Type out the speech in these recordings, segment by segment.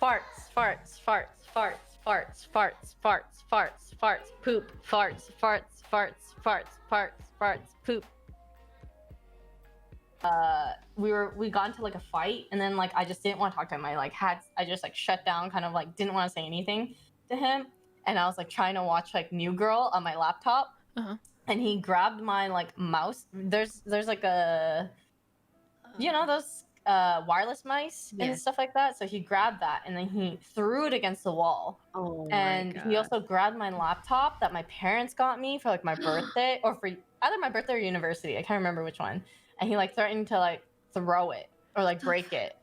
farts, farts, farts, farts, farts, farts, farts, farts, farts, poop, farts, farts, farts, farts, farts, farts, poop. We got into like a fight, and then like I just didn't want to talk to him. I just like shut down, kind of like didn't want to say anything to him, and I was like trying to watch like New Girl on my laptop, and he grabbed my like mouse. There's like a, you know, those wireless mice and stuff like that. So he grabbed that and then he threw it against the wall. Oh and my God. He also grabbed my laptop that my parents got me for like my birthday, or for either my birthday or university. I can't remember which one. And he like threatened to like throw it or like break it.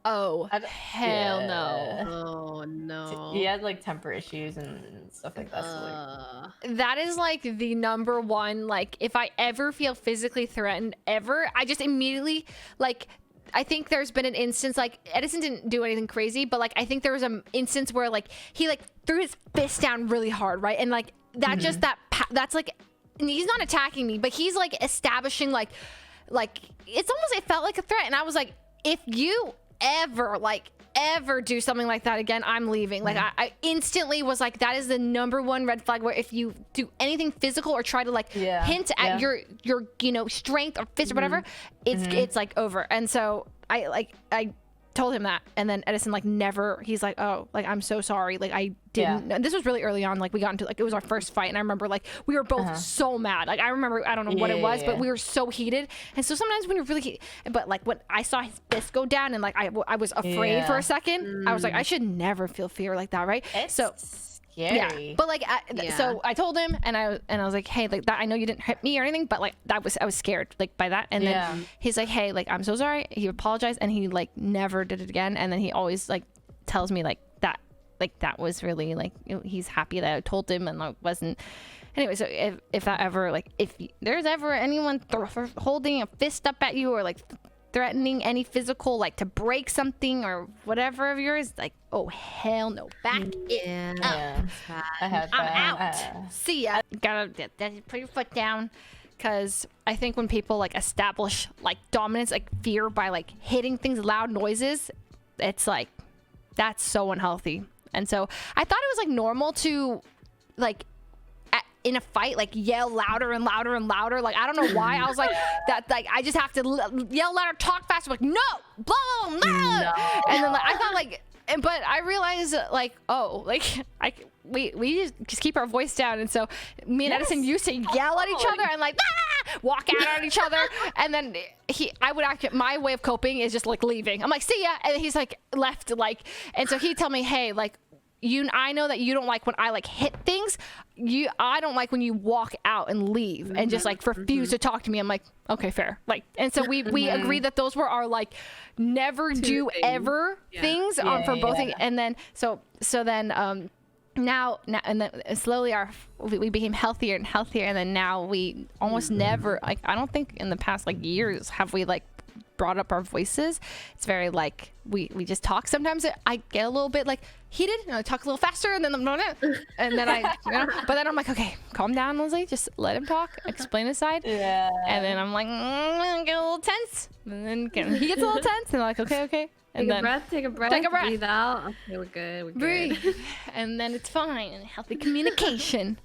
Oh, hell no. Oh no. He had like temper issues and stuff like that. So, like, that is like the number one, like if I ever feel physically threatened ever, I just immediately like, I think there's been an instance, like Edison didn't do anything crazy, but like I think there was an instance where like he like threw his fist down really hard, right? And like that just that's like, he's not attacking me, but he's like establishing like it's almost, it felt like a threat. And I was like, if you ever do something like that again, I'm leaving. Like I instantly was like, that is the number one red flag, where if you do anything physical or try to like hint at your you know, strength or fist or whatever, it's like over. And so I told him that, and then Edison like never, he's like, oh, like I'm so sorry, like I didn't and this was really early on, like we got into like, it was our first fight, and I remember like we were both so mad. Like I remember, I don't know what it was, but we were so heated. And so sometimes when you're really heated, but like when I saw his fist go down and like I was afraid for a second, I was like, I should never feel fear like that, right? It's so scary. But like so I told him, and I was like, hey, like that, I know you didn't hit me or anything, but like I was scared like by that. And then he's like, hey, like I'm so sorry. He apologized, and he like never did it again. And then he always like tells me like that was really like, he's happy that I told him and I wasn't. Anyway, so if that ever, like if there's ever anyone holding a fist up at you or like threatening any physical, like to break something or whatever of yours, like, oh hell no, back it up. I'm out. See ya. Gotta put your foot down, because I think when people like establish like dominance, like fear by like hitting things, loud noises, it's like, that's so unhealthy. And so I thought it was like normal to like in a fight like yell louder and louder and louder. Like I don't know why I was like that, like I just have to yell louder, talk faster, like no, blah, blah, blah. And then like I thought like, but I realized like, oh, like we just keep our voice down. And so me and Edison used to yell at each other and like walk out at each other. And then I would act, my way of coping is just like leaving. I'm like, see ya. And he's like left, like, and so he'd tell me, hey, like, I know that you don't like when I like hit things. I don't like when you walk out and leave and just like refuse to talk to me. I'm like, okay, fair. Like, and so we agreed that those were our like never do ever things for both things. And then so then now and then slowly we became healthier and healthier, and then now we almost never, like I don't think in the past like years have we like brought up our voices. It's very like we just talk. Sometimes I get a little bit like heated and I talk a little faster, and then I but then I'm like, okay, calm down, Leslie, just let him talk, explain his side. And then I'm like, get a little tense, and then he gets a little tense, and I'm like, okay. And take a breath, breathe out. Okay, we're good. Breathe. And then it's fine. Healthy communication.